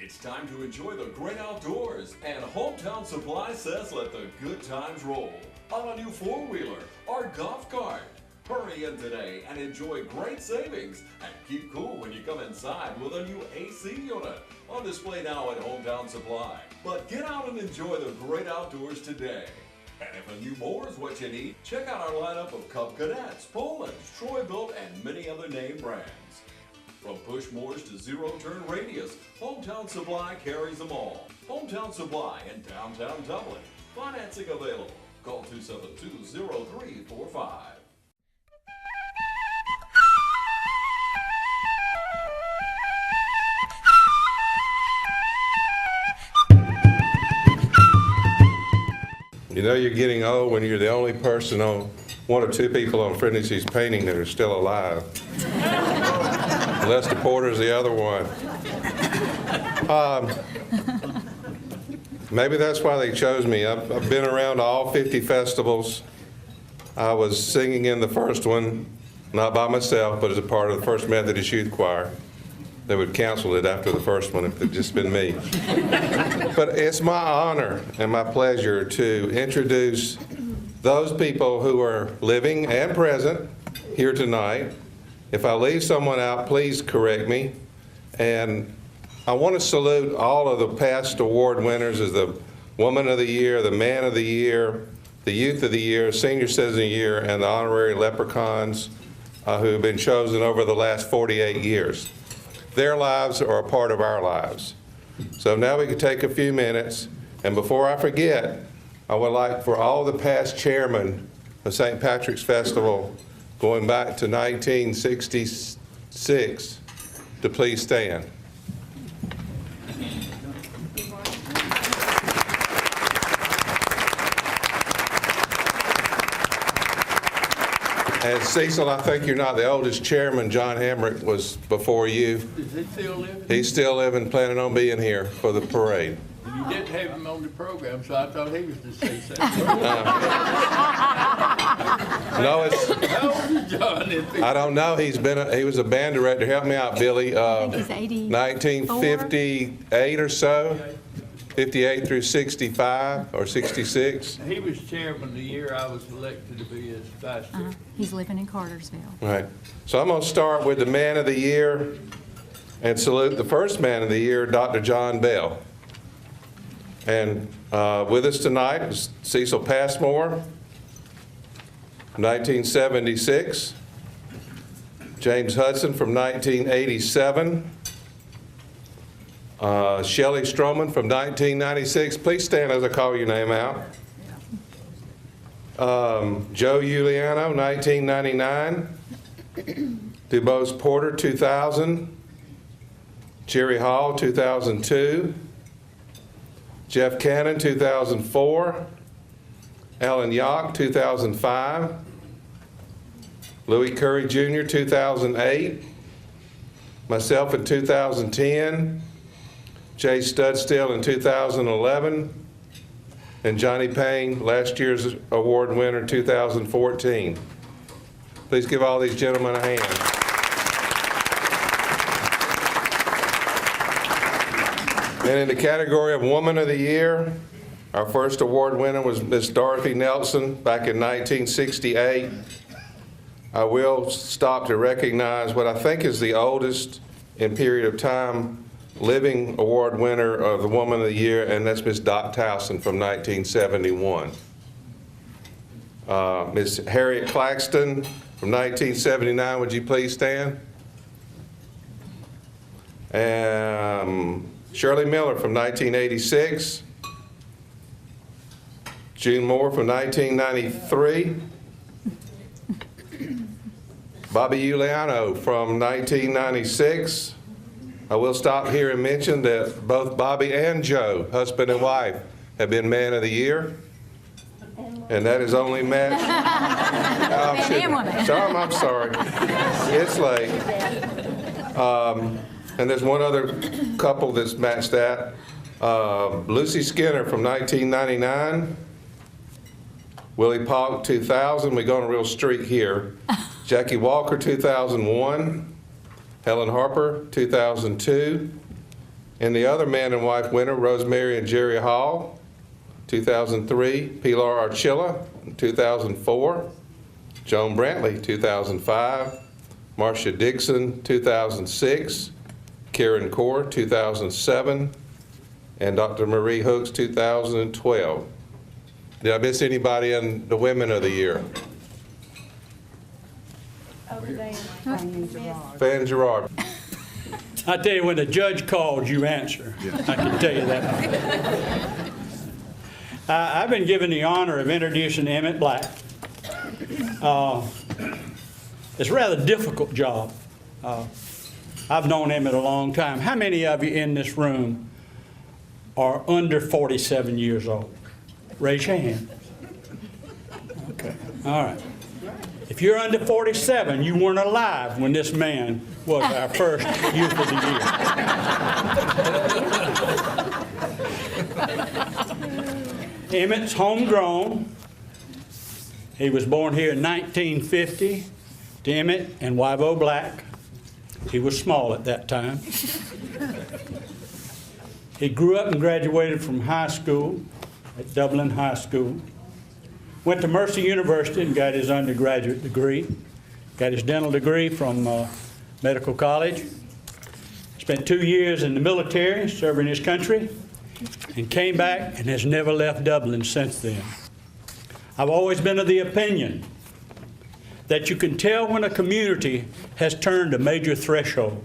It's time to enjoy the great outdoors, and Hometown Supply says let the good times roll on a new four-wheeler or golf cart. Hurry in today and enjoy great savings and keep cool when you come inside with a new AC unit on display now at Hometown Supply. But get out and enjoy the great outdoors today. And if a new mower is what you need, check out our lineup of Cub Cadets, Poland's, Troy-Bilt, and many other name brands. From push mowers to zero-turn radius, Hometown Supply carries them all. Hometown Supply in downtown Dublin. Financing available. Call 272-0345. You know you're getting old when you're the only person on, one or two people on Friendly's painting that are still alive. Lester Porter's the other one. Maybe that's why they chose me. I've been around all 50 festivals. I was singing in the first one, not by myself, but as a part of the First Methodist Youth Choir. They would cancel it after the first one if it had just been me. But it's my honor and my pleasure to introduce those people who are living and present here tonight. If I leave someone out, please correct me. And I want to salute all of the past award winners as the Woman of the Year, the Man of the Year, the Youth of the Year, Senior Citizen of the Year, and the Honorary Leprechauns who have been chosen over the last 48 years. Their lives are a part of our lives. So now we can take a few minutes, and before I forget, I would like for all the past chairmen of St. Patrick's Festival going back to 1966 to please stand. And Cecil, I think you're not the oldest chairman. John Hamrick was before you. Is he still living? He's still living, planning on being here for the parade. You didn't have him on the program, so I thought he was deceased. No, it's, How old is John? I don't know. He was a band director. Help me out, Billy. I think he's 80. 1958 or so, 58 through 65 or 66. He was chairman the year I was elected to be his vice chair. He's living in Cartersville. Right. So I'm going to start with the Man of the Year and salute the first Man of the Year, Dr. John Bell. And with us tonight is Cecil Passmore, 1976. James Hudson from 1987. Shelley Stroman from 1996. Please stand as I call your name out. Joe Giuliano, 1999. DuBose Porter, 2000. Jerry Hall, 2002. Jeff Cannon, 2004. Alan Yock, 2005. Louis Curry Jr., 2008. Myself in 2010. Jay Studstill in 2011. And Johnny Payne, last year's award winner, 2014. Please give all these gentlemen a hand. And in the category of Woman of the Year, our first award winner was Miss Dorothy Nelson back in 1968. I will stop to recognize what I think is the oldest in period of time living award winner of the Woman of the Year, and that's Miss Dot Towson from 1971. Miss Harriet Claxton from 1979, would you please stand? Shirley Miller from 1986. June Moore from 1993. Bobby Giuliano from 1996. I will stop here and mention that both Bobby and Joe, husband and wife, have been Man of the Year. And that is only matched. I'm sorry. It's late. And there's one other couple that's matched that. Lucy Skinner from 1999. Willie Polk, 2000. We're going a real streak here. Jackie Walker, 2001. Helen Harper, 2002. And the other man and wife winner, Rosemary and Jerry Hall, 2003. Pilar Archilla, 2004. Joan Brantley, 2005. Marcia Dixon, 2006. Karen Core, 2007. And Dr. Marie Hooks, 2012. Did I miss anybody in the Women of the Year? Fan Gerard. I tell you, when the judge calls, you answer. I can tell you that. I've been given the honor of introducing Emmett Black. It's a rather difficult job. I've known Emmett a long time. How many of you in this room are under 47 years old? Raise your hand. Okay, all right. If you're under 47, you weren't alive when this man was our first Youth of the Year. Emmett's homegrown. He was born here in 1950 to Emmett and Wyvo Black. He was small at that time. He grew up and graduated from high school at Dublin High School. Went to Mercer University and got his undergraduate degree. Got his dental degree from Medical College. Spent 2 years in the military serving his country and came back and has never left Dublin since then. I've always been of the opinion that you can tell when a community has turned a major threshold,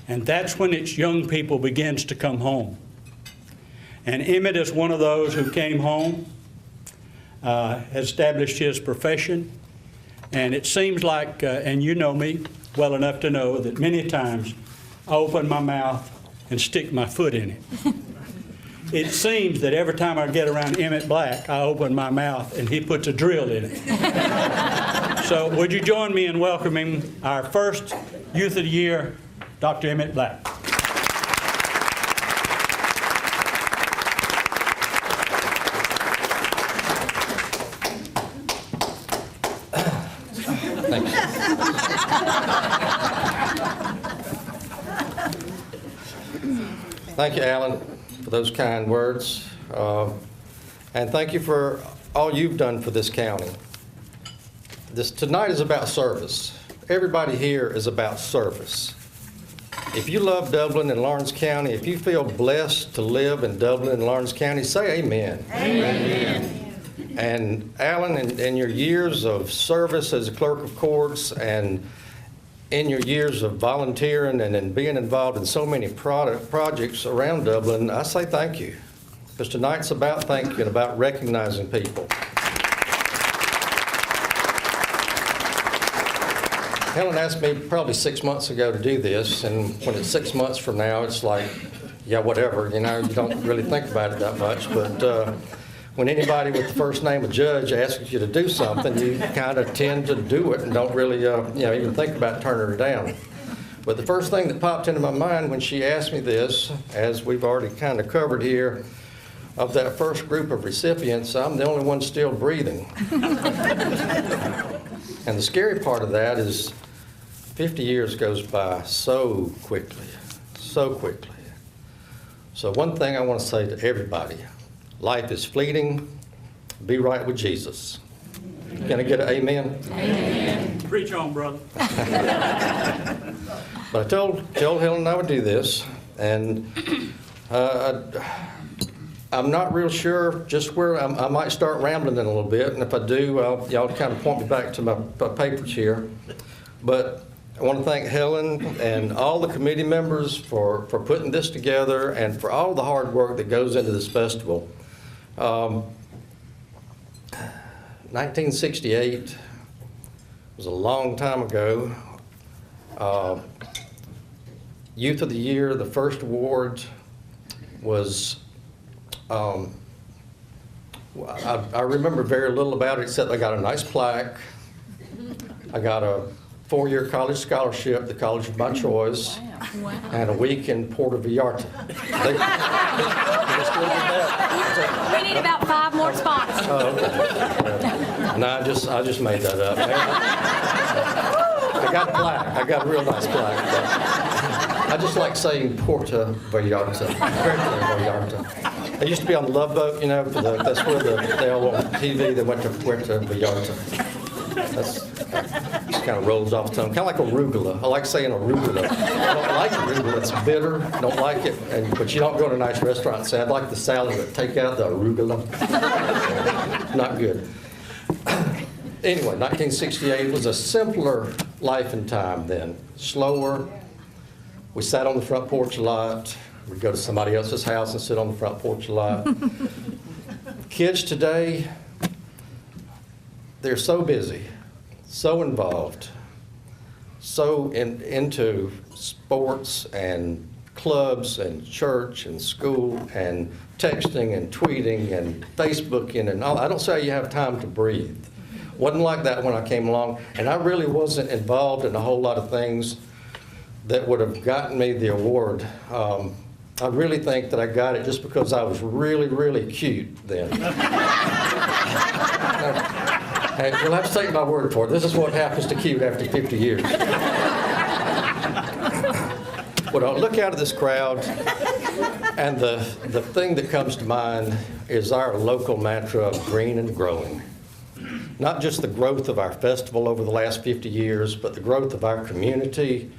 and that's when its young people begins to come home. And Emmett is one of those who came home, established his profession, and it seems like, and you know me well enough to know that many times I open my mouth and stick my foot in it. It seems that every time I get around Emmett Black, I open my mouth and he puts a drill in it. So would you join me in welcoming our first Youth of the Year, Dr. Emmett Black. Thank you, Alan, for those kind words. And thank you for all you've done for this county. Tonight is about service. Everybody here is about service. If you love Dublin and Lawrence County, if you feel blessed to live in Dublin and Lawrence County, say amen. Amen. And Alan, in your years of service as a clerk of courts and in your years of volunteering and in being involved in so many projects around Dublin, I say thank you. Because tonight's about thank you and about recognizing people. Helen asked me probably 6 months ago to do this, and when it's 6 months from now, it's like, yeah, whatever, you know, you don't really think about it that much. But when anybody with the first name of Judge asks you to do something, you kind of tend to do it and don't really, even think about turning her down. But the first thing that popped into my mind when she asked me this, as we've already kind of covered here, of that first group of recipients, I'm the only one still breathing. And the scary part of that is 50 years goes by so quickly, so quickly. So one thing I want to say to everybody, life is fleeting. Be right with Jesus. Can I get an amen? Amen. Preach on, brother. But I told Helen I would do this, and I'm not real sure just where I might start rambling in a little bit, and if I do, y'all kind of point me back to my papers here. But I want to thank Helen and all the committee members for putting this together and for all the hard work that goes into this festival. 1968 was a long time ago. Youth of the Year, the first award was, I remember very little about it except I got a nice plaque. I got a 4-year college scholarship, the college of my choice, and a week in Puerto Vallarta. We need about 5 more spots. No, I just made that up. I got a plaque. I got a real nice plaque. I just like saying Puerto Vallarta. Puerto Vallarta. I used to be on the Love Boat, you know, that's where they all on TV, they went to Puerto Vallarta. That's just kind of rolls off the tongue, kind of like arugula. I like saying arugula. I don't like arugula, it's bitter, don't like it. But you don't go to a nice restaurant and say, I'd like the salad, but take out the arugula. Not good. Anyway, 1968 was a simpler life and time then, slower. We sat on the front porch a lot. We'd go to somebody else's house and sit on the front porch a lot. Kids today, they're so busy, so involved, so into sports and clubs and church and school and texting and tweeting and Facebooking and all. I don't say you have time to breathe. Wasn't like that when I came along, and I really wasn't involved in a whole lot of things that would have gotten me the award. I really think that I got it just because I was really, really cute then. Hey, you'll have to take my word for it. This is what happens to cute after 50 years. But I look out at this crowd, and the thing that comes to mind is our local mantra of green and growing. Not just the growth of our festival over the last 50 years, but the growth of our community,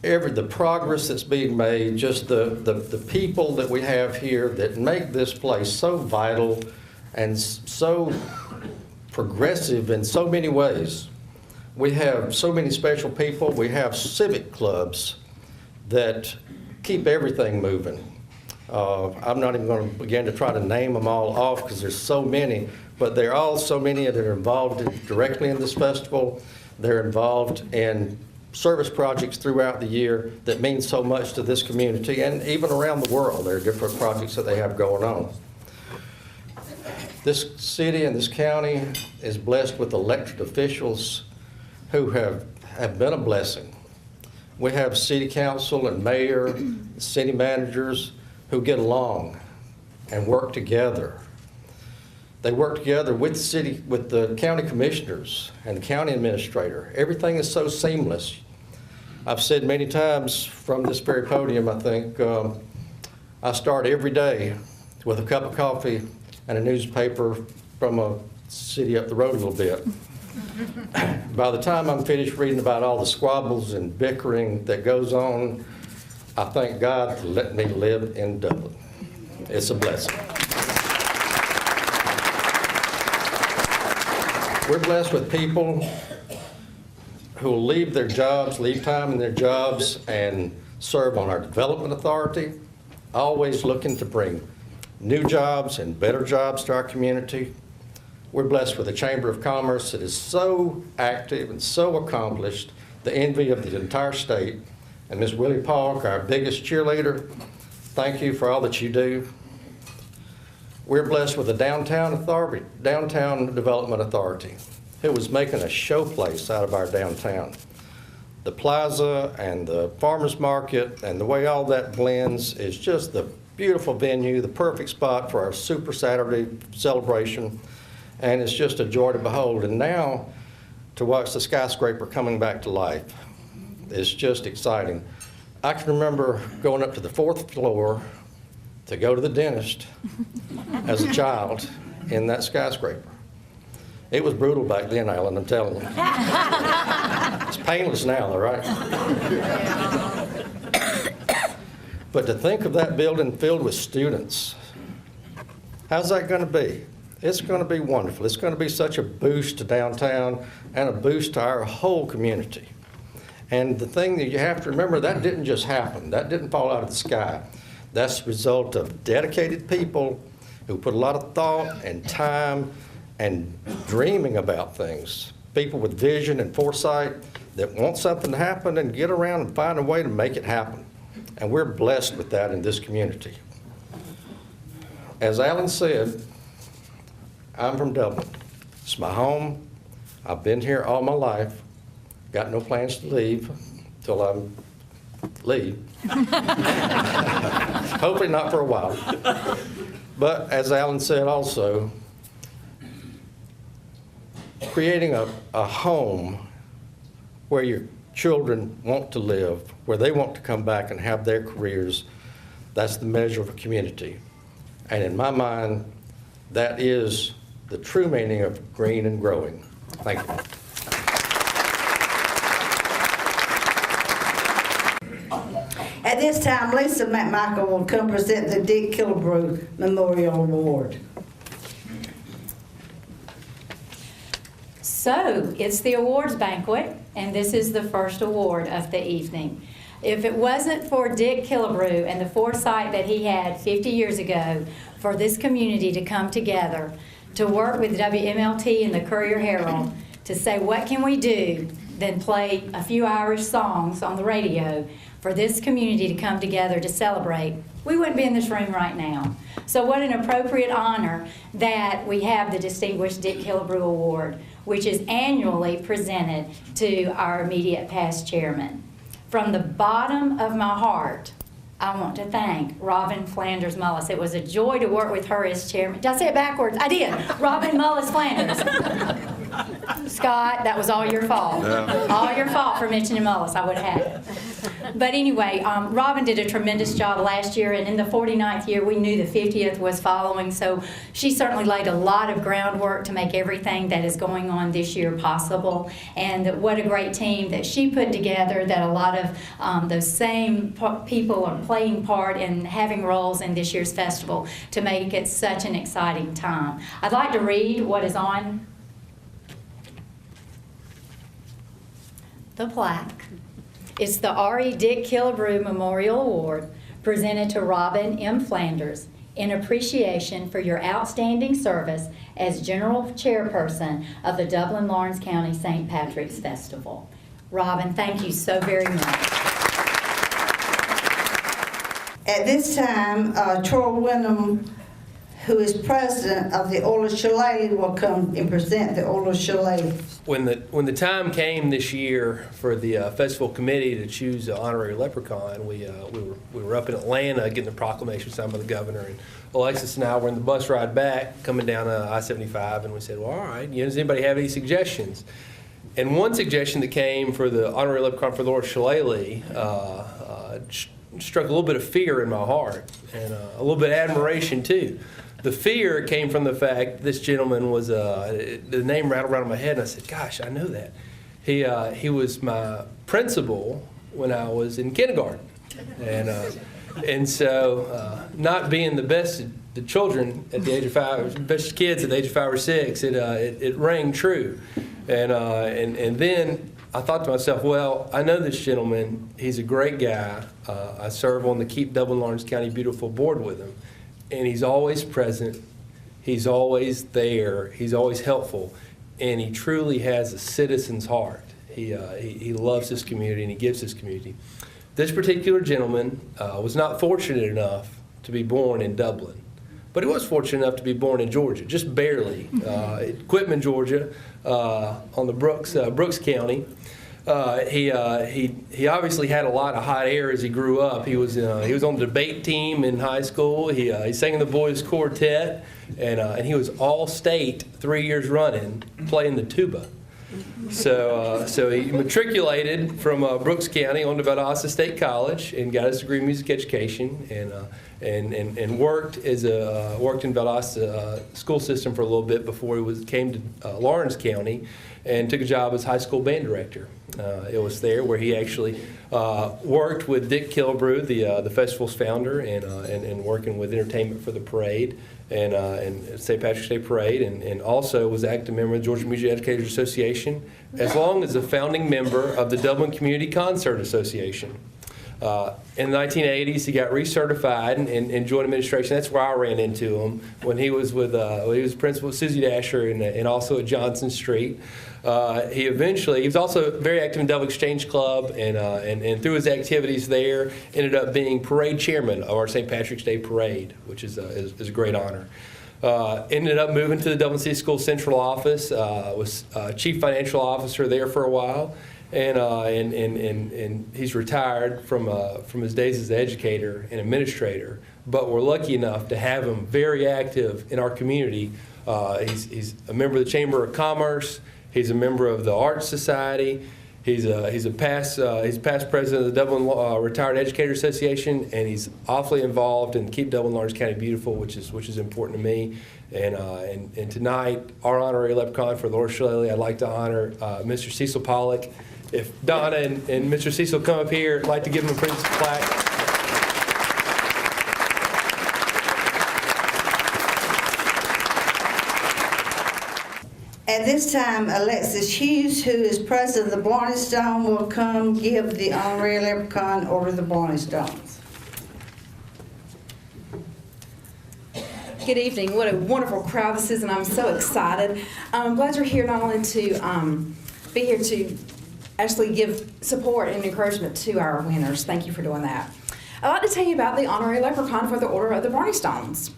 the progress that's being made, just the people that we have here that make this place so vital and so progressive in so many ways. We have so many special people. We have civic clubs that keep everything moving. I'm not even going to begin to try to name them all off because there's so many, but there are all so many that are involved directly in this festival. They're involved in service projects throughout the year that mean so much to this community and even around the world. There are different projects that they have going on. This city and this county is blessed with elected officials who have been a blessing. We have city council and mayor, city managers who get along and work together. They work together with the county commissioners and the county administrator. Everything is so seamless. I've said many times from this very podium, I think, I start every day with a cup of coffee and a newspaper from a city up the road a little bit. By the time I'm finished reading about all the squabbles and bickering that goes on, I thank God for letting me live in Dublin. It's a blessing. We're blessed with people who will leave their jobs, leave time in their jobs, and serve on our development authority, always looking to bring new jobs and better jobs to our community. We're blessed with a Chamber of Commerce that is so active and so accomplished, the envy of the entire state. And Ms. Willie Polk, our biggest cheerleader, thank you for all that you do. We're blessed with the Downtown Development Authority, who was making a showplace out of our downtown. The plaza and the farmers market and the way all that blends is just the beautiful venue, the perfect spot for our Super Saturday celebration, and it's just a joy to behold. And now to watch the skyscraper coming back to life is just exciting. I can remember going up to the 4th floor to go to the dentist as a child in that skyscraper. It was brutal back then, Alan, I'm telling you. It's painless now, though, right? But to think of that building filled with students, how's that going to be? It's going to be wonderful. It's going to be such a boost to downtown and a boost to our whole community. And the thing that you have to remember, that didn't just happen. That didn't fall out of the sky. That's the result of dedicated people who put a lot of thought and time and dreaming about things. People with vision and foresight that want something to happen and get around and find a way to make it happen. And we're blessed with that in this community. As Alan said, I'm from Dublin. It's my home. I've been here all my life. Got no plans to leave till I leave. Hopefully not for a while. But as Alan said also, creating a home where you're children want to live, where they want to come back and have their careers, that's the measure of a community. And in my mind, that is the true meaning of green and growing. Thank you. At this time, Lisa McMichael will come present the Dick Killebrew Memorial Award. So, it's the awards banquet, and this is the first award of the evening. If it wasn't for Dick Killebrew and the foresight that he had 50 years ago for this community to come together, to work with WMLT and the Courier-Herald, to say what can we do than play a few Irish songs on the radio for this community to come together to celebrate, we wouldn't be in this room right now. So what an appropriate honor that we have the Distinguished Dick Killebrew Award, which is annually presented to our immediate past chairman. From the bottom of my heart, I want to thank Robin Flanders Mullis. It was a joy to work with her as chairman. Did I say it backwards? I did. Robin Mullis Flanders. Scott, that was all your fault. Yeah. All your fault for mentioning Mullis. I would have had it. But anyway, Robin did a tremendous job last year, and in the 49th year, we knew the 50th was following, so she certainly laid a lot of groundwork to make everything that is going on this year possible. And what a great team that she put together, that a lot of those same people are playing part in having roles in this year's festival to make it such an exciting time. I'd like to read what is on the plaque. It's the R.E. Dick Killebrew Memorial Award presented to Robin M. Flanders in appreciation for your outstanding service as General Chairperson of the Dublin-Lawrence County St. Patrick's Festival. Robin, thank you so very much. At this time, Troy Wyndham, who is president of the Ola Shillelagh, will come and present the Ola Shillelagh. When the time came this year for the festival committee to choose an honorary leprechaun, we were up in Atlanta getting the proclamation signed by the governor, and Alexis and I were in the bus ride back coming down I-75, and we said, well, all right, does anybody have any suggestions? And one suggestion that came for the honorary leprechaun for Ola Shillelagh struck a little bit of fear in my heart, and a little bit of admiration too. The fear came from the fact this gentleman was, the name rattled around in my head, and I said, gosh, I know that. He was my principal when I was in kindergarten. And so not being the best of the children at the age of 5, best kids at the age of 5 or 6, it rang true. And then I thought to myself, well, I know this gentleman. He's a great guy. I serve on the Keep Dublin-Lawrence County Beautiful board with him. And he's always present, he's always there, he's always helpful, and he truly has a citizen's heart. He loves his community and he gives his community. This particular gentleman was not fortunate enough to be born in Dublin, but he was fortunate enough to be born in Georgia, just barely, Quitman, Georgia, on the Brooks County. He obviously had a lot of hot air as he grew up. He was on the debate team in high school. He sang in the boys' quartet, and he was all state 3 years running playing the tuba. So he matriculated from Brooks County on to Valdosta State College and got his degree in music education, and worked in Valdosta school system for a little bit before he came to Lawrence County and took a job as high school band director. It was there where he actually worked with Dick Killebrew, the festival's founder, and working with entertainment for the parade and St. Patrick's Day Parade, and also was active member of the Georgia Music Educators Association, as long as a founding member of the Dublin Community Concert Association. In the 1980s, he got recertified and joined administration. That's where I ran into him when he was principal at Susie Dasher and also at Johnson Street. He was also very active in Dublin Exchange Club, and through his activities there, ended up being parade chairman of our St. Patrick's Day Parade, which is a great honor. Ended up moving to the Dublin City School Central Office, was chief financial officer there for a while. And he's retired from his days as an educator and administrator, but we're lucky enough to have him very active in our community. He's a member of the Chamber of Commerce, he's a member of the Arts Society, He's past president of the Dublin Retired Educator Association, and he's awfully involved in Keep Dublin Lawrence County Beautiful, which is important to me. And tonight, our honorary leprechaun for Laura Shillelagh, I'd like to honor Mr. Cecil Pollock. If Donna and Mr. Cecil come up here, I'd like to give him a Prince's plaque. At this time, Alexis Hughes, who is president of the Blarney Stone, will come give the honorary leprechaun Order of the Blarney Stones. Good evening. What a wonderful crowd this is, and I'm so excited. I'm glad you're here not only to be here to actually give support and encouragement to our winners. Thank you for doing that. I'd like to tell you about the honorary leprechaun for the Order of the Blarney Stones.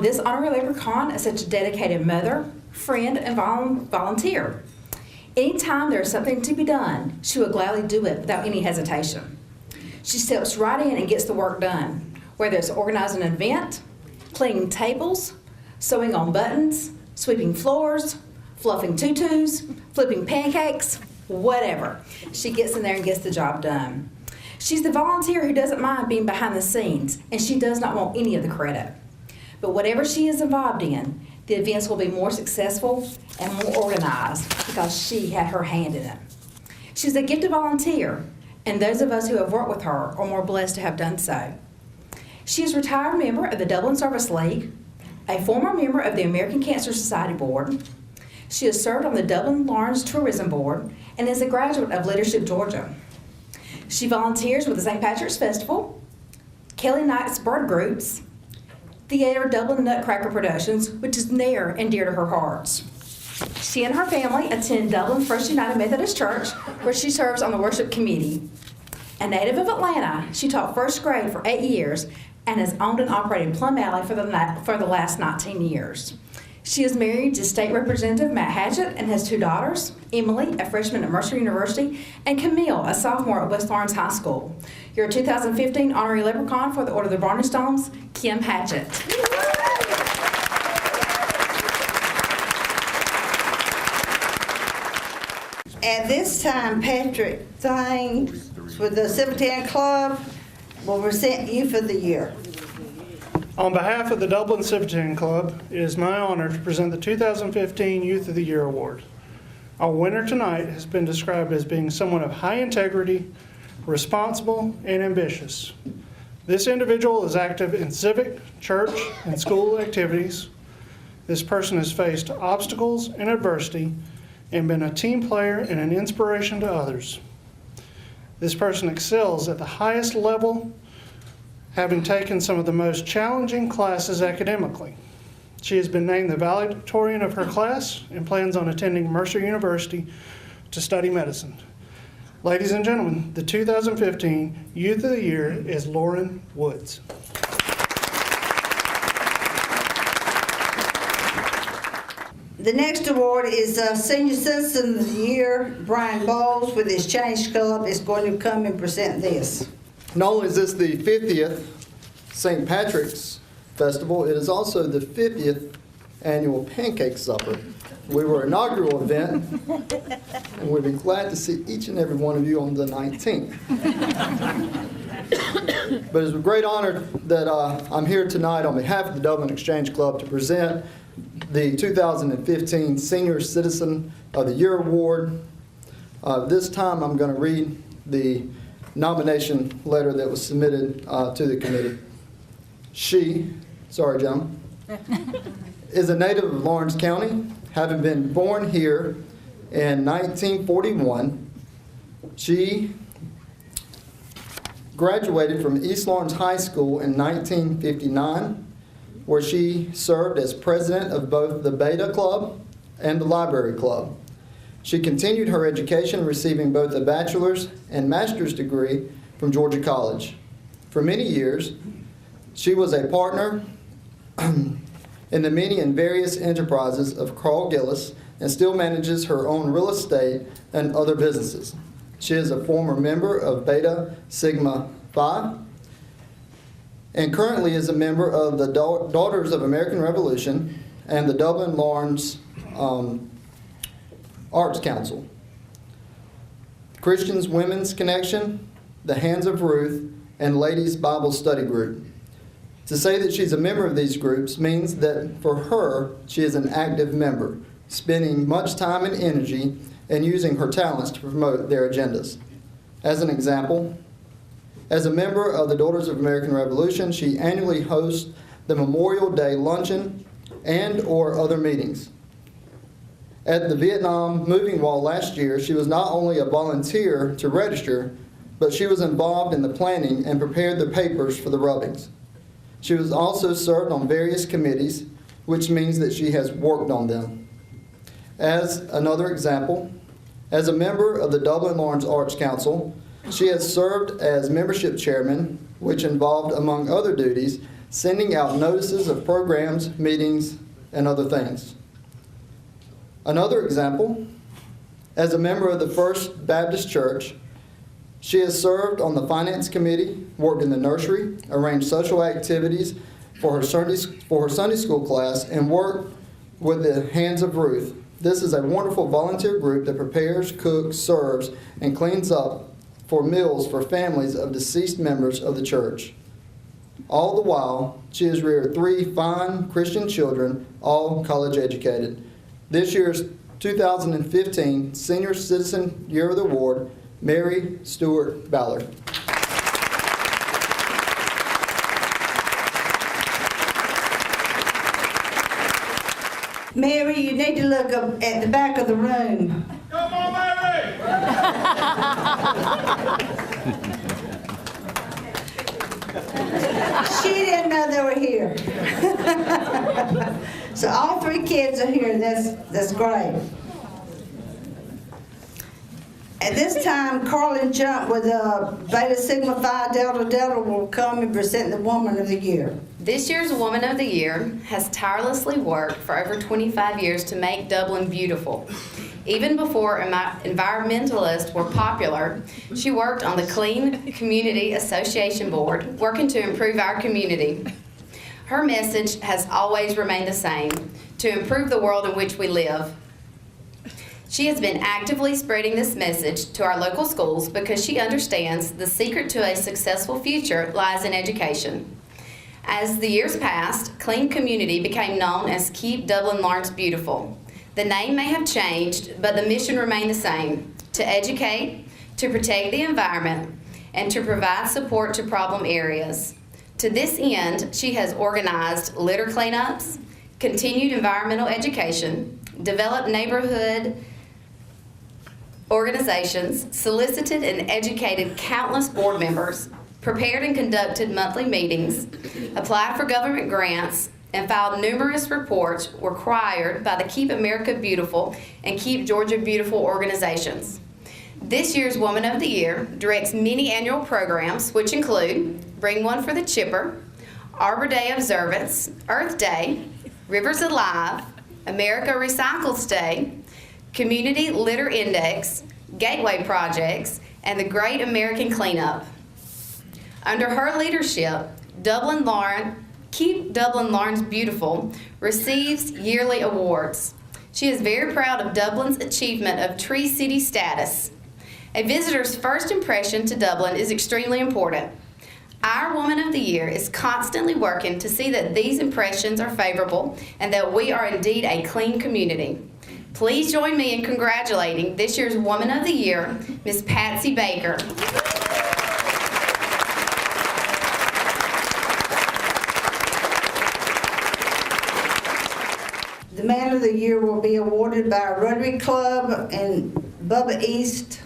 This honorary leprechaun is such a dedicated mother, friend, and volunteer. Anytime there is something to be done, she will gladly do it without any hesitation. She steps right in and gets the work done, whether it's organizing an event, cleaning tables, sewing on buttons, sweeping floors, fluffing tutus, flipping pancakes, whatever. She gets in there and gets the job done. She's the volunteer who doesn't mind being behind the scenes, and she does not want any of the credit. But whatever she is involved in, the events will be more successful and more organized because she had her hand in it. She's a gifted volunteer, and those of us who have worked with her are more blessed to have done so. She is a retired member of the Dublin Service League, a former member of the American Cancer Society Board. She has served on the Dublin Lawrence Tourism Board and is a graduate of Leadership Georgia. She volunteers with the St. Patrick's Festival, Kelly Knight's Bird Groups, Theater Dublin Nutcracker Productions, which is near and dear to her heart. She and her family attend Dublin First United Methodist Church, where she serves on the worship committee. A native of Atlanta, she taught first grade for 8 years and has owned and operated Plum Alley for the last 19 years. She is married to State Representative Matt Hatchett and has 2 daughters, Emily, a freshman at Mercer University, and Camille, a sophomore at West Lawrence High School. Your 2015 honorary leprechaun for the Order of the Blarney Stones, Kim Hatchett. At this time, Patrick Thames with the 710 Club will present Youth of the Year. On behalf of the Dublin 710 Club, it is my honor to present the 2015 Youth of the Year Award. Our winner tonight has been described as being someone of high integrity, responsible, and ambitious. This individual is active in civic, church, and school activities. This person has faced obstacles and adversity and been a team player and an inspiration to others. This person excels at the highest level, having taken some of the most challenging classes academically. She has been named the valedictorian of her class and plans on attending Mercer University to study medicine. Ladies and gentlemen, the 2015 Youth of the Year is Lauren Woods. The next award is Senior Citizen of the Year. Brian Bowles with his Change Club is going to come and present this. Not only is this the 50th St. Patrick's Festival, it is also the 50th annual Pancake Supper. We were an inaugural event, and we'd be glad to see each and every one of you on the 19th. But it's a great honor that I'm here tonight on behalf of the Dublin Exchange Club to present the 2015 Senior Citizen of the Year Award. This time I'm going to read the nomination letter that was submitted to the committee. She, sorry gentlemen, is a native of Lawrence County, having been born here in 1941. She graduated from East Lawrence High School in 1959, where she served as president of both the Beta Club and the Library Club. She continued her education, receiving both a bachelor's and master's degree from Georgia College. For many years, she was a partner in the many and various enterprises of Carl Gillis and still manages her own real estate and other businesses. She is a former member of Beta Sigma Phi and currently is a member of the Daughters of American Revolution and the Dublin Lawrence Arts Council. Christians Women's Connection, the Hands of Ruth, and Ladies Bible Study Group. To say that she's a member of these groups means that for her, she is an active member, spending much time and energy and using her talents to promote their agendas. As an example, as a member of the Daughters of American Revolution, she annually hosts the Memorial Day Luncheon and/or other meetings. At the Vietnam Moving Wall last year, she was not only a volunteer to register, but she was involved in the planning and prepared the papers for the rubbings. She was also served on various committees, which means that she has worked on them. As another example, as a member of the Dublin Lawrence Arts Council, she has served as membership chairman, which involved, among other duties, sending out notices of programs, meetings, and other things. Another example, as a member of the First Baptist Church, she has served on the finance committee, worked in the nursery, arranged social activities for her Sunday school class, and worked with the Hands of Ruth. This is a wonderful volunteer group that prepares, cooks, serves, and cleans up for meals for families of deceased members of the church. All the while, she has reared 3 fine Christian children, all college educated. This year's 2015 Senior Citizen Year of the Award, Mary Stewart Ballard. Mary, you need to look up at the back of the room. Come on, Mary! She didn't know they were here. So all 3 kids are here. That's great. At this time, Carlin Jump with Beta Sigma Phi Delta Delta will come and present the Woman of the Year. This year's Woman of the Year has tirelessly worked for over 25 years to make Dublin beautiful. Even before environmentalists were popular, she worked on the Clean Community Association Board, working to improve our community. Her message has always remained the same: to improve the world in which we live. She has been actively spreading this message to our local schools because she understands the secret to a successful future lies in education. As the years passed, Clean Community became known as Keep Dublin Lawrence Beautiful. The name may have changed, but the mission remained the same: to educate, to protect the environment, and to provide support to problem areas. To this end, she has organized litter cleanups, continued environmental education, developed neighborhood organizations, solicited and educated countless board members, prepared and conducted monthly meetings, applied for government grants, and filed numerous reports required by the Keep America Beautiful and Keep Georgia Beautiful organizations. This year's Woman of the Year directs many annual programs, which include Bring One for the Chipper, Arbor Day Observance, Earth Day, Rivers Alive, America Recycles Day, Community Litter Index, Gateway Projects, and the Great American Cleanup. Under her leadership, Keep Dublin Lawrence Beautiful receives yearly awards. She is very proud of Dublin's achievement of Tree City status. A visitor's first impression to Dublin is extremely important. Our Woman of the Year is constantly working to see that these impressions are favorable and that we are indeed a clean community. Please join me in congratulating this year's Woman of the Year, Ms. Patsy Baker. The Man of the Year will be awarded by Rotary Club and Bubba East,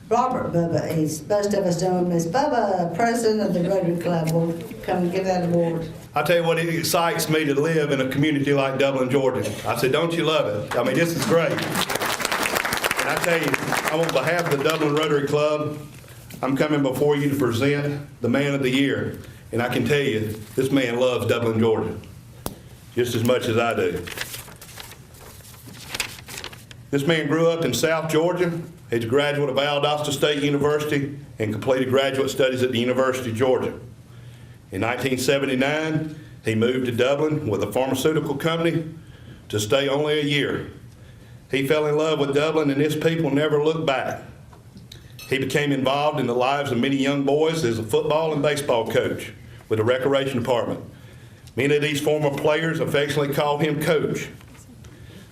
Robert Bubba East. Most of us know him as Bubba, president of the Rotary Club, will come and give that award. I tell you what, it excites me to live in a community like Dublin, Georgia. I said, don't you love it? I mean, this is great. And I tell you, on behalf of the Dublin Rotary Club, I'm coming before you to present the Man of the Year. And I can tell you, this man loves Dublin, Georgia, just as much as I do. This man grew up in South Georgia. He's a graduate of Valdosta State University and completed graduate studies at the University of Georgia. In 1979, he moved to Dublin with a pharmaceutical company to stay only a year. He fell in love with Dublin, and its people never looked back. He became involved in the lives of many young boys as a football and baseball coach with the recreation department. Many of these former players affectionately call him Coach.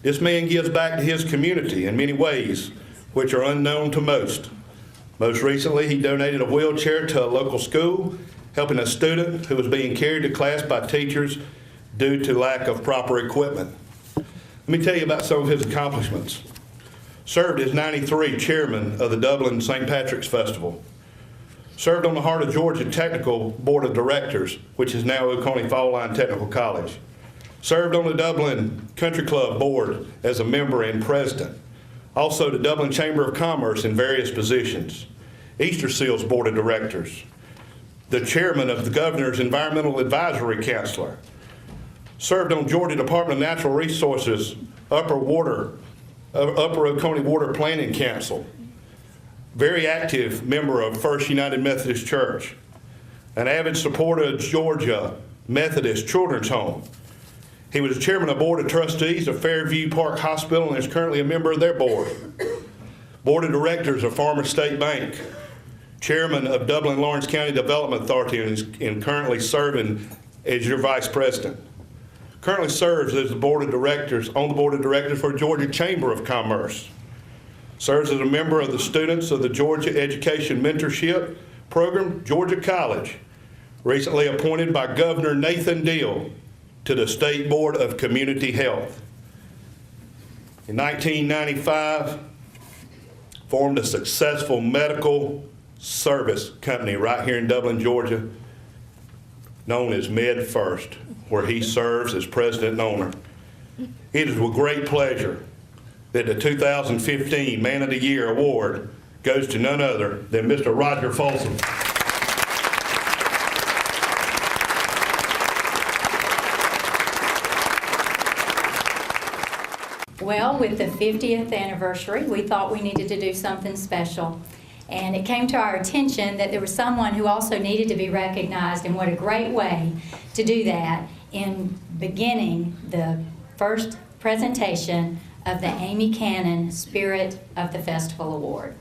This man gives back to his community in many ways, which are unknown to most. Most recently, he donated a wheelchair to a local school, helping a student who was being carried to class by teachers due to lack of proper equipment. Let me tell you about some of his accomplishments. Served as 93 chairman of the Dublin St. Patrick's Festival. Served on the Heart of Georgia Technical Board of Directors, which is now Oconee Fall Line Technical College. Served on the Dublin Country Club Board as a member and president. Also the Dublin Chamber of Commerce in various positions. Easter Seals Board of Directors. The chairman of the Governor's Environmental Advisory Council. Served on Georgia Department of Natural Resources Upper Oconee Water Planning Council. Very active member of First United Methodist Church. An avid supporter of Georgia Methodist Children's Home. He was chairman of the Board of Trustees of Fairview Park Hospital and is currently a member of their board. Board of Directors of Farmers State Bank. Chairman of Dublin Lawrence County Development Authority and currently serving as your vice president. Currently serves as the board of directors, on the board of directors for Georgia Chamber of Commerce. Serves as a member of the students of the Georgia Education Mentorship Program, Georgia College. Recently appointed by Governor Nathan Deal to the State Board of Community Health. In 1995, formed a successful medical service company right here in Dublin, Georgia, known as MedFirst, where he serves as president and owner. It is with great pleasure that the 2015 Man of the Year award goes to none other than Mr. Roger Folsom. Well, with the 50th anniversary, we thought we needed to do something special. And it came to our attention that there was someone who also needed to be recognized, and what a great way to do that in beginning the first presentation of the Amy Cannon Spirit of the Festival Award.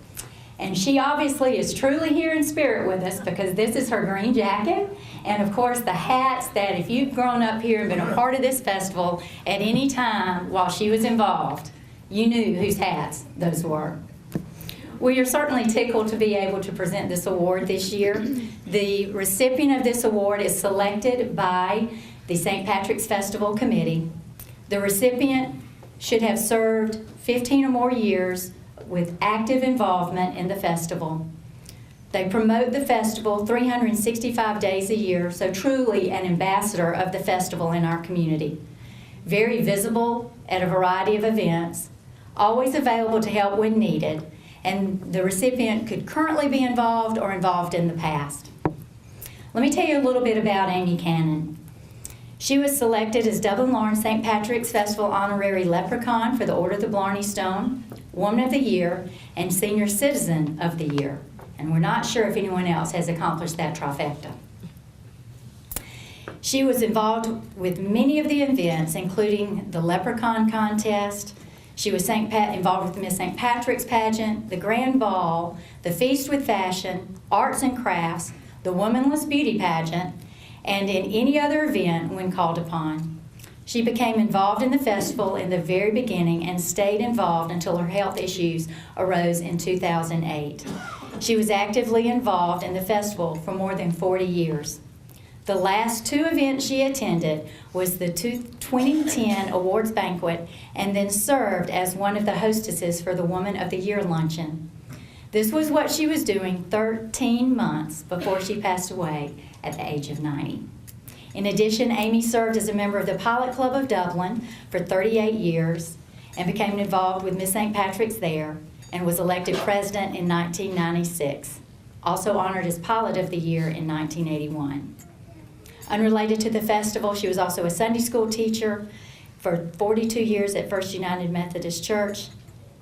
And she obviously is truly here in spirit with us because this is her green jacket and of course the hats that if you've grown up here and been a part of this festival at any time while she was involved, you knew whose hats those were. We are certainly tickled to be able to present this award this year. The recipient of this award is selected by the St. Patrick's Festival Committee. The recipient should have served 15 or more years with active involvement in the festival. They promote the festival 365 days a year, so truly an ambassador of the festival in our community. Very visible at a variety of events, always available to help when needed, and the recipient could currently be involved or involved in the past. Let me tell you a little bit about Amy Cannon. She was selected as Dublin Lawrence St. Patrick's Festival Honorary Leprechaun for the Order of the Blarney Stone, Woman of the Year, and Senior Citizen of the Year. And we're not sure if anyone else has accomplished that trifecta. She was involved with many of the events, including the Leprechaun Contest. She was involved with the Miss St. Patrick's Pageant, the Grand Ball, the Feast with Fashion, Arts and Crafts, the Womanless Beauty Pageant, and in any other event when called upon. She became involved in the festival in the very beginning and stayed involved until her health issues arose in 2008. She was actively involved in the festival for more than 40 years. The last two events she attended was the 2010 awards banquet and then served as one of the hostesses for the Woman of the Year luncheon. This was what she was doing 13 months before she passed away at the age of 90. In addition, Amy served as a member of the Pilot Club of Dublin for 38 years and became involved with Miss St. Patrick's there and was elected president in 1996. Also honored as Pilot of the Year in 1981. Unrelated to the festival, she was also a Sunday school teacher for 42 years at First United Methodist Church,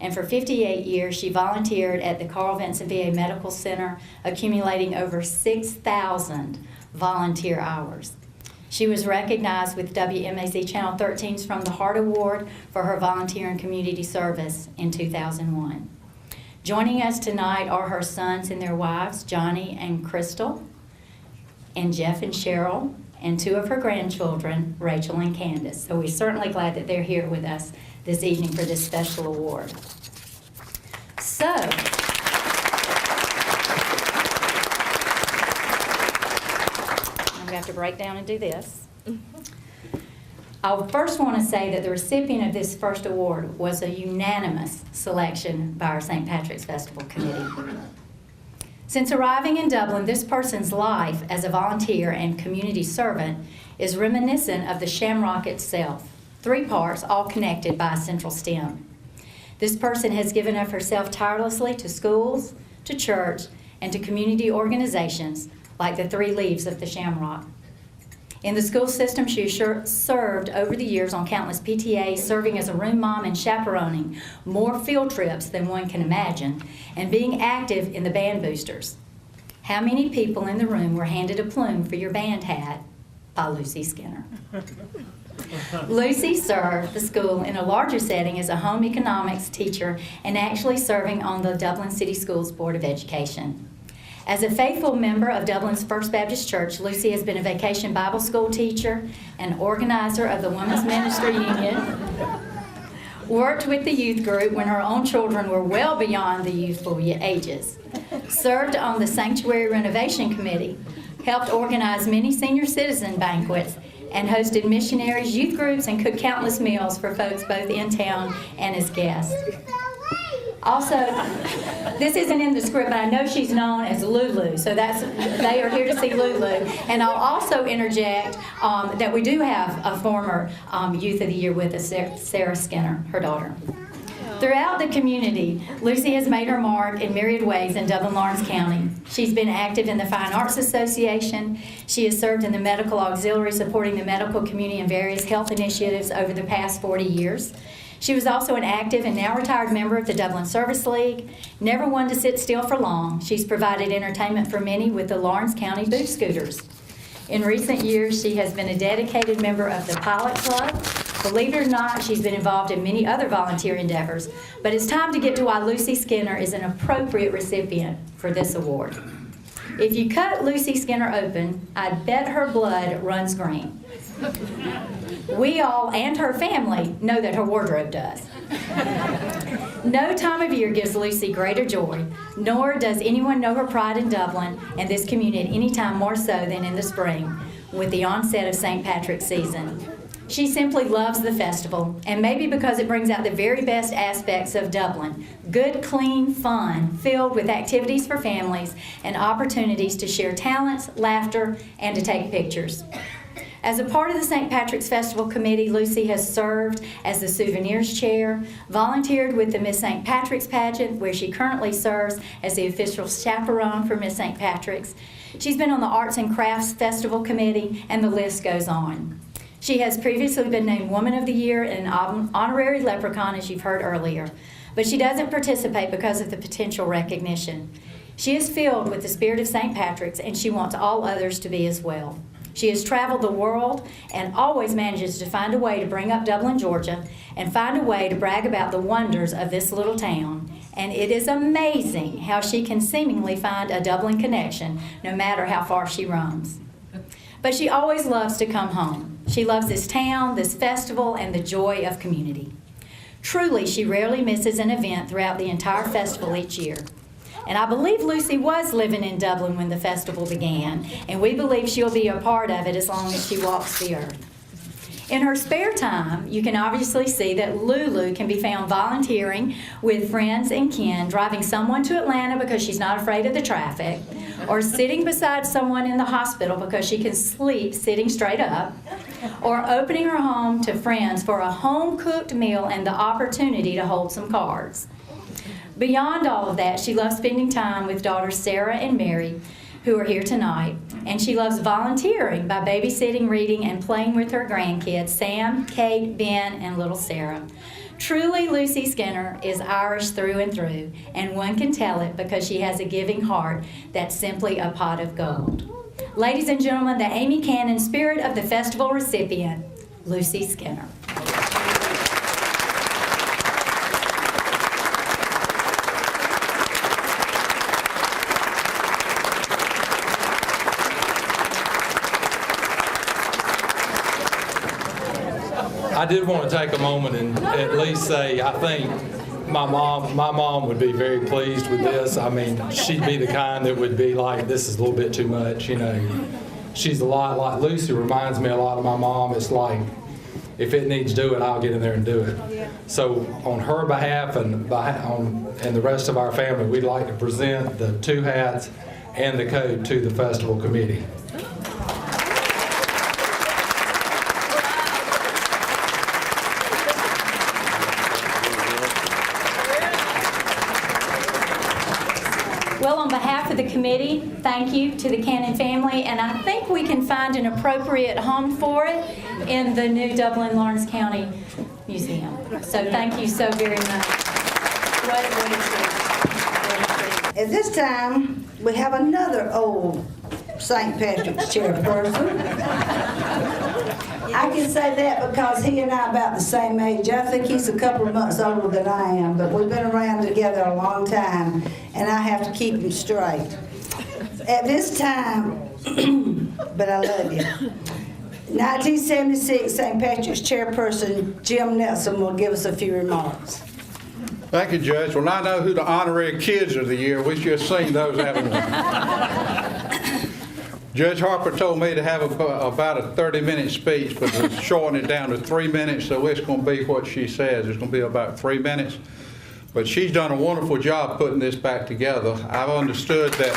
and for 58 years she volunteered at the Carl Vinson VA Medical Center, accumulating over 6,000 volunteer hours. She was recognized with WMAZ Channel 13's From the Heart Award for her volunteer and community service in 2001. Joining us tonight are her sons and their wives, Johnny and Crystal, and Jeff and Cheryl, and 2 of her grandchildren, Rachel and Candace. So we're certainly glad that they're here with us this evening for this special award. So, I'm going to have to break down and do this. I first want to say that the recipient of this first award was a unanimous selection by our St. Patrick's Festival Committee. Since arriving in Dublin, this person's life as a volunteer and community servant is reminiscent of the Shamrock itself, 3 parts, all connected by a central stem. This person has given of herself tirelessly to schools, to church, and to community organizations like the 3 leaves of the Shamrock. In the school system, she served over the years on countless PTAs, serving as a room mom and chaperoning more field trips than one can imagine, and being active in the band boosters. How many people in the room were handed a plume for your band hat? By Lucy Skinner. Lucy served the school in a larger setting as a home economics teacher and actually serving on the Dublin City Schools Board of Education. As a faithful member of Dublin's First Baptist Church, Lucy has been a vacation Bible school teacher, an organizer of the Women's Ministry Union, worked with the youth group when her own children were well beyond the youthful ages, served on the Sanctuary Renovation Committee, helped organize many senior citizen banquets, and hosted missionaries, youth groups, and cooked countless meals for folks both in town and as guests. Also, this isn't in the script, but I know she's known as Lulu, so they are here to see Lulu. And I'll also interject that we do have a former Youth of the Year with us, Sarah Skinner, her daughter. Throughout the community, Lucy has made her mark in myriad ways in Dublin-Lawrence County. She's been active in the Fine Arts Association. She has served in the Medical Auxiliary, supporting the medical community and various health initiatives over the past 40 years. She was also an active and now retired member of the Dublin Service League. Never one to sit still for long, she's provided entertainment for many with the Lawrence County Boot Scooters. In recent years, she has been a dedicated member of the Pilot Club. Believe it or not, she's been involved in many other volunteer endeavors, but it's time to get to why Lucy Skinner is an appropriate recipient for this award. If you cut Lucy Skinner open, I bet her blood runs green. We all, and her family, know that her wardrobe does. No time of year gives Lucy greater joy, nor does anyone know her pride in Dublin and this community any time more so than in the spring, with the onset of St. Patrick's season. She simply loves the festival, and maybe because it brings out the very best aspects of Dublin. Good, clean fun, filled with activities for families and opportunities to share talents, laughter, and to take pictures. As a part of the St. Patrick's Festival Committee, Lucy has served as the Souvenirs Chair, volunteered with the Miss St. Patrick's Pageant, where she currently serves as the official chaperone for Miss St. Patrick's. She's been on the Arts and Crafts Festival Committee, and the list goes on. She has previously been named Woman of the Year and an honorary leprechaun, as you've heard earlier, but she doesn't participate because of the potential recognition. She is filled with the spirit of St. Patrick's, and she wants all others to be as well. She has traveled the world and always manages to find a way to bring up Dublin, Georgia, and find a way to brag about the wonders of this little town. And it is amazing how she can seemingly find a Dublin connection, no matter how far she roams. But she always loves to come home. She loves this town, this festival, and the joy of community. Truly, she rarely misses an event throughout the entire festival each year. And I believe Lucy was living in Dublin when the festival began, and we believe she'll be a part of it as long as she walks the earth. In her spare time, you can obviously see that Lulu can be found volunteering with friends and kin, driving someone to Atlanta because she's not afraid of the traffic, or sitting beside someone in the hospital because she can sleep sitting straight up, or opening her home to friends for a home-cooked meal and the opportunity to hold some cards. Beyond all of that, she loves spending time with daughters Sarah and Mary, who are here tonight, and she loves volunteering by babysitting, reading, and playing with her grandkids, Sam, Kate, Ben, and little Sarah. Truly, Lucy Skinner is Irish through and through, and one can tell it because she has a giving heart that's simply a pot of gold. Ladies and gentlemen, the Amy Cannon Spirit of the Festival recipient, Lucy Skinner. I did want to take a moment and at least say, I think my mom would be very pleased with this. I mean, she'd be the kind that would be like, this is a little bit too much, you know. She's a lot like Lucy, reminds me a lot of my mom. It's like, if it needs doing, I'll get in there and do it. So on her behalf and the rest of our family, we'd like to present the 2 hats and the coat to the festival committee. Well, on behalf of the committee, thank you to the Cannon family, and I think we can find an appropriate home for it in the new Dublin-Lawrence County Museum. So thank you so very much. What a treat. At this time, we have another old St. Patrick's chairperson. I can say that because he and I are about the same age. I think he's a couple of months older than I am, but we've been around together a long time, and I have to keep him straight. At this time, but I love you. 1976 St. Patrick's chairperson Jim Nelson will give us a few remarks. Thank you, Judge. Well, I know who the honorary kids of the year. We just seen those having one. Judge Harper told me to have about a 30-minute speech, but to shorten it down to 3 minutes, so it's going to be what she says. It's going to be about 3 minutes. But she's done a wonderful job putting this back together. I've understood that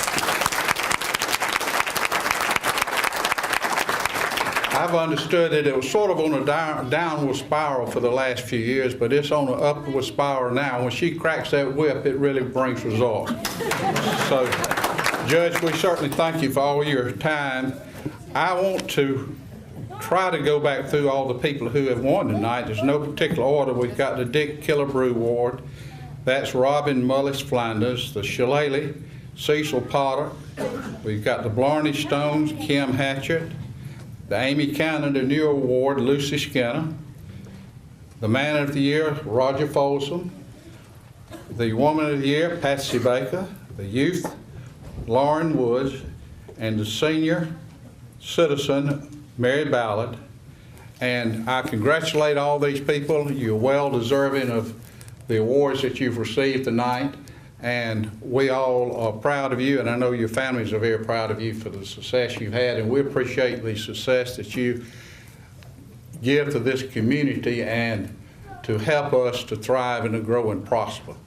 it was sort of on a downward spiral for the last few years, but it's on an upward spiral now. When she cracks that whip, it really brings results. So, Judge, we certainly thank you for all your time. I want to try to go back through all the people who have won tonight. There's no particular order. We've got the Dick Killebrew Award. That's Robin Mullis Flanders, the Shillelagh, Cecil Potter. We've got the Blarney Stones, Kim Hatchett. The Amy Canada New Award, Lucy Skinner. The Man of the Year, Roger Folsom. The Woman of the Year, Patsy Baker. The Youth, Lauren Woods. And the Senior Citizen, Mary Ballard. And I congratulate all these people. You're well deserving of the awards that you've received tonight. And we all are proud of you, and I know your families are very proud of you for the success you've had, and we appreciate the success that you give to this community and to help us to thrive and to grow and prosper.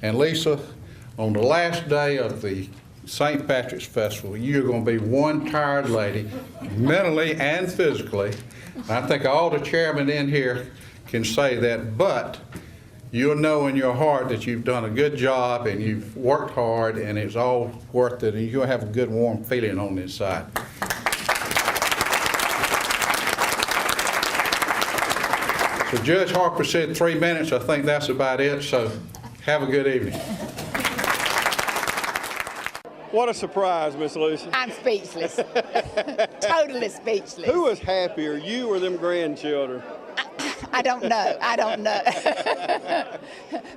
And Lisa, on the last day of the St. Patrick's Festival, you're going to be one tired lady, mentally and physically. And I think all the chairmen in here can say that, but you'll know in your heart that you've done a good job and you've worked hard and it's all worth it, and you'll have a good warm feeling on this side. So Judge Harper said 3 minutes. I think that's about it, so have a good evening. What a surprise, Miss Lucy. I'm speechless. Totally speechless. Who was happier, you or them grandchildren? I don't know. I don't know.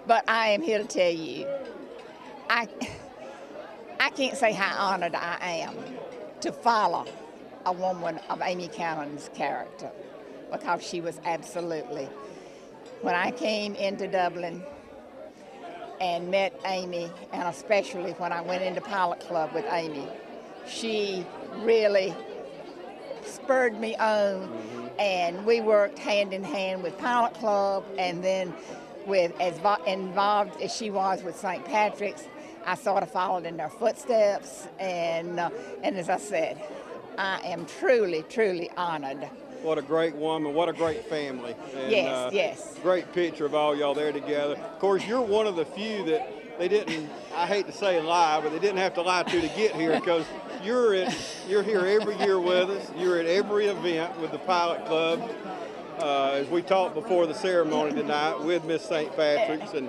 But I am here to tell you, I can't say how honored I am to follow a woman of Amy Cannon's character, because she was absolutely, when I came into Dublin and met Amy, and especially when I went into Pilot Club with Amy, she really spurred me on. And we worked hand in hand with Pilot Club, and then with as involved as she was with St. Patrick's, I sort of followed in their footsteps. And as I said, I am truly, truly honored. What a great woman, what a great family. And, yes, yes. Great picture of all y'all there together. Of course, you're one of the few that they didn't, I hate to say lie, but they didn't have to lie to get here, because you're here every year with us. You're at every event with the Pilot Club. As we talked before the ceremony tonight with Miss St. Patrick's, and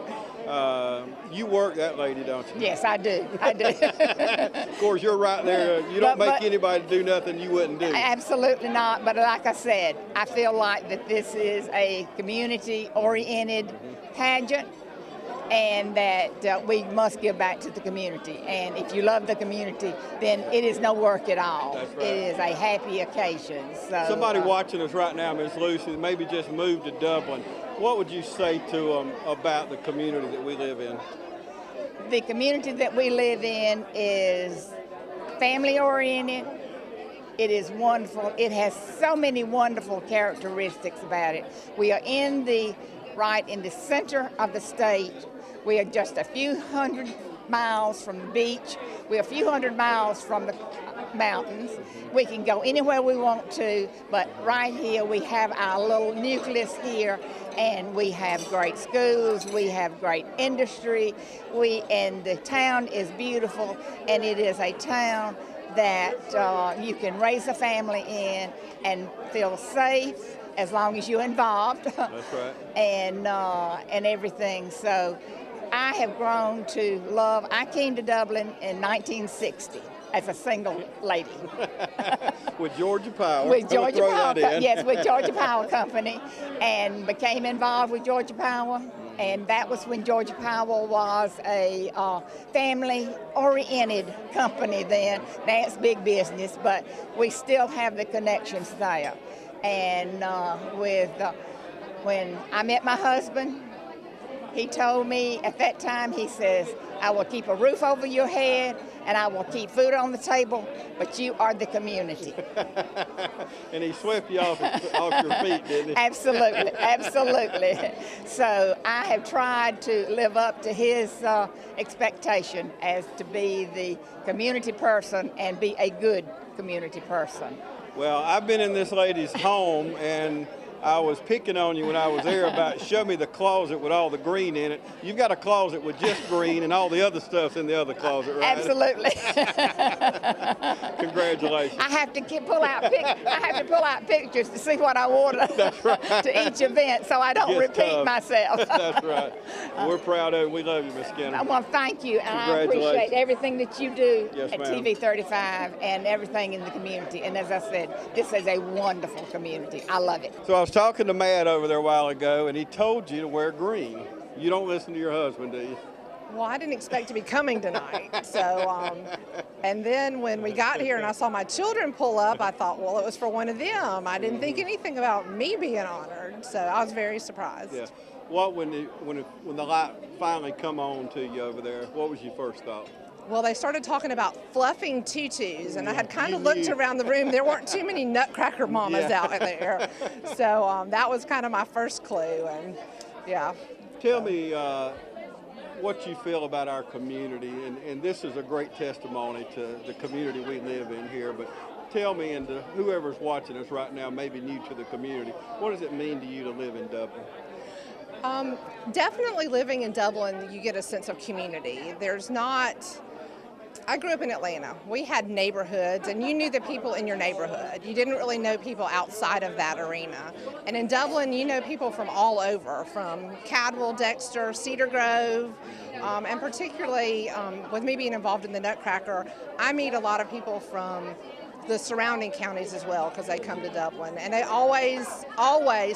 you work that lady, don't you? Yes, I do. I do. Of course, you're right there. You don't make anybody do nothing you wouldn't do. Absolutely not. But like I said, I feel like that this is a community-oriented pageant. and that we must give back to the community. And if you love the community, then it is no work at all. That's right. It is a happy occasion. So, Somebody watching us right now, Miss Lucy, that maybe just moved to Dublin, what would you say to them about the community that we live in? The community that we live in is family-oriented. It is wonderful. It has so many wonderful characteristics about it. We are right in the center of the state. We are just a few hundred miles from the beach. We're a few hundred miles from the mountains. We can go anywhere we want to, but right here we have our little nucleus here, and we have great schools, we have great industry, and the town is beautiful, and it is a town that you can raise a family in and feel safe as long as you're involved. That's right. and everything. So I have grown to love. I came to Dublin in 1960 as a single lady. With Georgia Power. With Georgia Power, yes, with Georgia Power Company, and became involved with Georgia Power. And that was when Georgia Power was a family-oriented company then. Now it's big business, but we still have the connections there. And when I met my husband, he told me at that time, he says, I will keep a roof over your head and I will keep food on the table, but you are the community. And he swept you off your feet, didn't he? Absolutely, absolutely. So I have tried to live up to his expectation as to be the community person and be a good community person. Well, I've been in this lady's home, and I was picking on you when I was there about show me the closet with all the green in it. You've got a closet with just green, and all the other stuff's in the other closet, right? Absolutely. Congratulations. I have to pull out pictures to see what I wore to each event, so I don't repeat myself. That's right. We're proud of it. We love you, Miss Skinner. I want to thank you, and I appreciate everything that you do Yes, at ma'am. TV 35 and everything in the community. And as I said, this is a wonderful community. I love it. So I was talking to Matt over there a while ago, and he told you to wear green. You don't listen to your husband, do you? Well, I didn't expect to be coming tonight. So, and then when we got here and I saw my children pull up, I thought, well, it was for one of them. I didn't think anything about me being honored. So I was very surprised. Yeah. What when the light finally come on to you over there? What was your first thought? Well, they started talking about fluffing tutus, and I had kind of looked around the room. There weren't too many nutcracker mamas out there. So that was kind of my first clue, and yeah. Tell me what you feel about our community, and this is a great testimony to the community we live in here, but tell me, and to whoever's watching us right now, maybe new to the community, what does it mean to you to live in Dublin? Definitely living in Dublin, you get a sense of community. I grew up in Atlanta. We had neighborhoods, and you knew the people in your neighborhood. You didn't really know people outside of that arena. And in Dublin, you know people from all over, from Cadwell, Dexter, Cedar Grove, and particularly with me being involved in the Nutcracker, I meet a lot of people from the surrounding counties as well, because they come to Dublin. And they always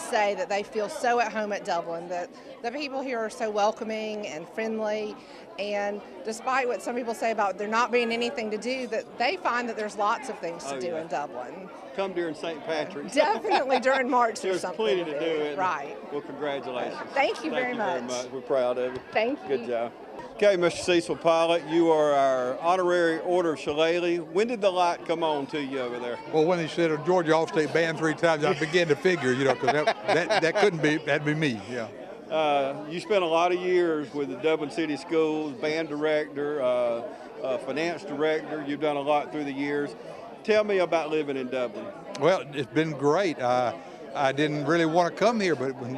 say that they feel so at home at Dublin, that the people here are so welcoming and friendly. And despite what some people say about there not being anything to do, that they find that there's lots of things to do in Dublin. Come during St. Patrick's. Definitely during March there's something plenty to do. It. Right. Well, congratulations. Thank you very much. We're proud of you. Thank you. Good job. Okay, Mr. Cecil Pilot, you are our honorary Order of Shillelagh. When did the light come on to you over there? Well, when they said a Georgia All-State Band 3 times, I began to figure, because that couldn't be, that'd be me, yeah. You spent a lot of years with the Dublin City Schools, band director, finance director. You've done a lot through the years. Tell me about living in Dublin. Well, it's been great. I didn't really want to come here, but when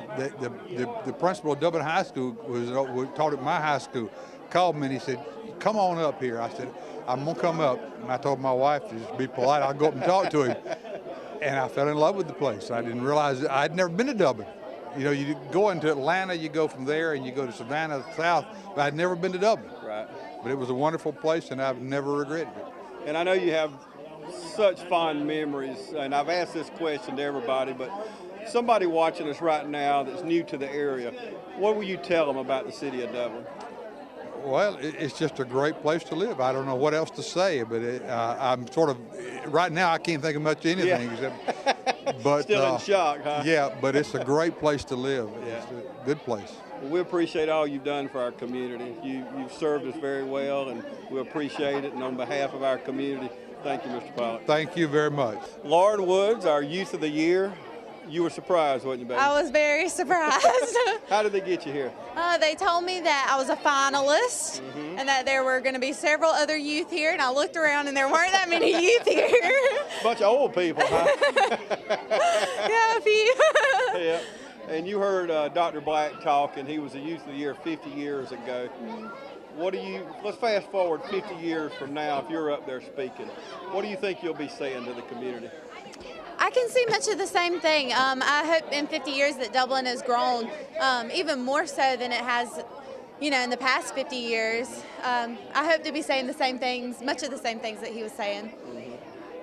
the principal of Dublin High School was taught at my high school, called me and he said, come on up here. I said, I'm going to come up. And I told my wife to just be polite. I'll go up and talk to him. And I fell in love with the place. I didn't realize that I'd never been to Dublin. You go into Atlanta, you go from there, and you go to Savannah South, but I'd never been to Dublin. Right. But it was a wonderful place, and I've never regretted it. And I know you have such fond memories, and I've asked this question to everybody, but somebody watching us right now that's new to the area, what will you tell them about the city of Dublin? Well, it's just a great place to live. I don't know what else to say, but I'm sort of, right now I can't think of much anything except, but. Still in shock, huh? Yeah, but it's a great place to live. Yeah. It's a good place. Well, we appreciate all you've done for our community. You've served us very well, and we appreciate it. And on behalf of our community, thank you, Mr. Pollock. Thank you very much. Lauren Woods, our Youth of the Year. You were surprised, wasn't you, baby? I was very surprised. How did they get you here? They told me that I was a finalist and that there were going to be several other youth here, and I looked around and there weren't that many youth here. Bunch of old people, huh? Yeah, a few. Yeah. And you heard Dr. Black talk, and he was the Youth of the Year 50 years ago. Let's fast forward 50 years from now, if you're up there speaking. What do you think you'll be saying to the community? I can see much of the same thing. I hope in 50 years that Dublin has grown even more so than it has, in the past 50 years. I hope to be saying the same things, much of the same things that he was saying.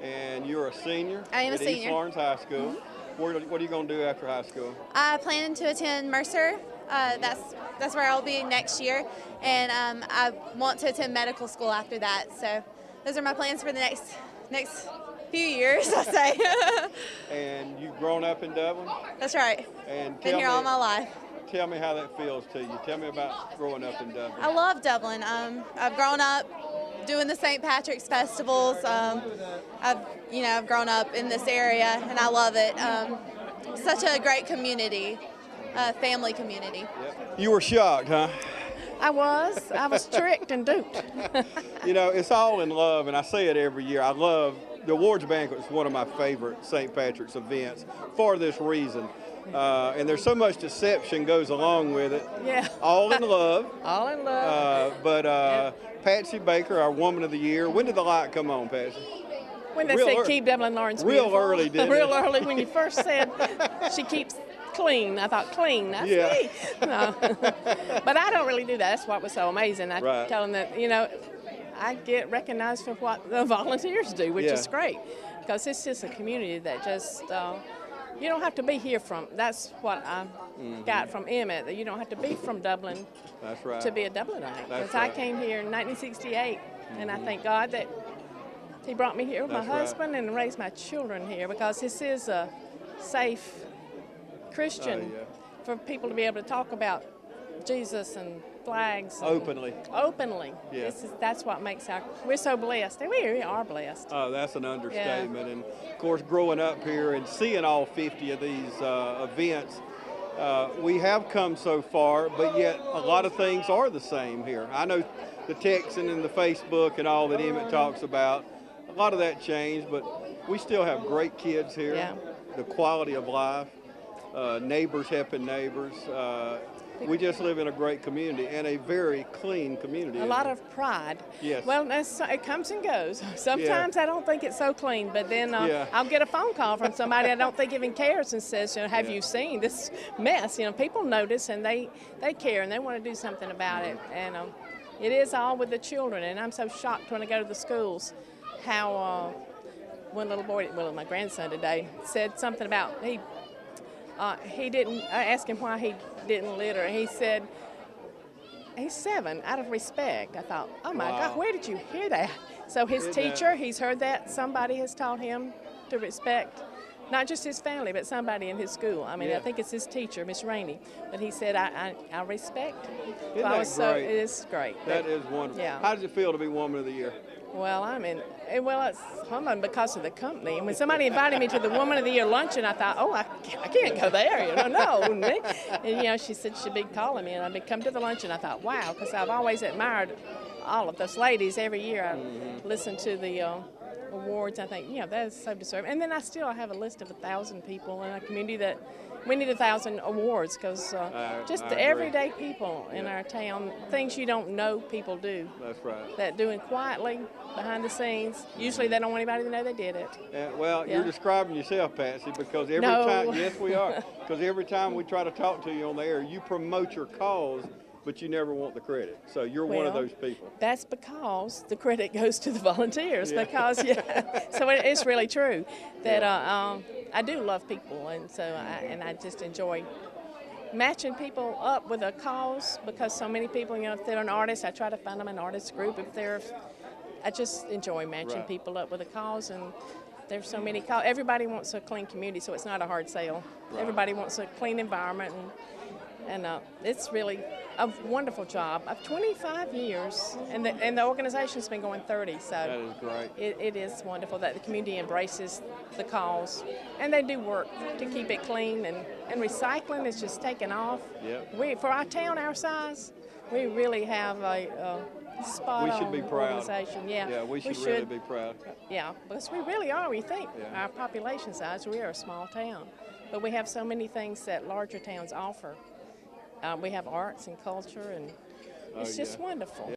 And you're a senior? I am a at senior. East Lawrence High School. What are you going to do after high school? I plan to attend Mercer. That's where I'll be next year, and I want to attend medical school after that. So those are my plans for the next few years, I say. And you've grown up in Dublin? That's right. And been here all my life. Tell me how that feels to you. Tell me about growing up in Dublin. I love Dublin. I've grown up doing the St. Patrick's festivals. I've grown up in this area, and I love it. Such a great community, family community. Yep. You were shocked, huh? I was tricked and duped. It's all in love, and I say it every year. I love the awards banquet. Is one of my favorite St. Patrick's events for this reason. And there's so much deception goes along with it. Yeah. All in love. All in love. Patsy Baker, our Woman of the Year. When did the light come on, Patsy? When they said keep Dublin Lawrence real beautiful. Early, didn't Real it? early when you first said she keeps clean. I thought clean. That's Yeah. me. No. But I don't really do that. That's what was so amazing. I Right. tell them that, I get recognized for what the volunteers do, which Yeah. is great. Because it's just a community that just, you don't have to be here from. That's what I got from Emmett, that you don't have to be from Dublin That's right. to be a Dublinite. That's Because right. I came here in 1968, and I thank God that he brought me here with That's my right. husband and raised my children here, because this is a safe Christian Oh, yeah. for people to be able to talk about Jesus and flags. and- Openly. Openly. Yeah. That's what makes we're so blessed. And we are blessed. Oh, that's an understatement. And of course, growing up here and seeing all 50 of these events, we have come so far, but yet a lot of things are the same here. I know the texting and the Facebook and all that Emmett talks about, a lot of that changed, but we still have great kids here. Yeah. The quality of life, neighbors helping neighbors. We just live in a great community and a very clean community. A lot of pride. Yes. Well, it comes and goes. Sometimes I don't think it's so clean, but then Yeah. I'll get a phone call from somebody I don't think even cares and says, have you seen this mess? People notice and they care and they want to do something about it. And it is all with the children. And I'm so shocked when I go to the schools how one little boy, my grandson today, said something about he didn't. I asked him why he didn't litter. He said he's 7 out of respect. I thought, oh my Wow. God, where did you hear that? So his Isn't that- teacher, he's heard that. Somebody has taught him to respect not just his family, but somebody in his school. I mean, Yeah. I think it's his teacher, Miss Rainey. But he said, I respect. Isn't I that was great? it is great. That is wonderful. Yeah. How does it feel to be Woman of the Year? Well, it's humbling because of the company. And when somebody invited me to the Woman of the Year luncheon, I thought, I can't go there. No. And, she said she'd be calling me, and I'd be come to the luncheon. I thought, wow, because I've always admired all of those ladies. Every year I listen to the awards. I think, that is so deserving. And then I have a list of 1,000 people in a community that we need 1,000 awards, because just I the agree. everyday people in our town, things you don't know people do. That's right. That doing quietly behind the scenes. Usually they don't want anybody to know they did it. Well, Yeah. you're describing yourself, Patsy, because every No. time, yes, we are, because every time we try to talk to you on the air, you promote your cause but you never want the credit. So you're one of Well, those people. That's because the credit goes to the volunteers. Yeah. Because so it's really true that I do love people, and so I just enjoy matching people up with a cause, because so many people, if they're an artist, I try to find them an artist group. I just enjoy matching Right. people up with a cause, and there's so many everybody wants a clean community, so it's not a hard sell. Right. Everybody wants a clean environment, and it's really a wonderful job. Of 25 years, and the organization's been going 30, so That is great. it is wonderful that the community embraces the cause, and they do work to keep it clean, and recycling is just taking off. Yep. For our town our size, we really have a spot-on We should be proud. organization. Yeah, we should really be proud. Yeah, because we really are. We think Yeah. our population size, we are a small town, but we have so many things that larger towns offer. We have arts and culture, and it's just wonderful.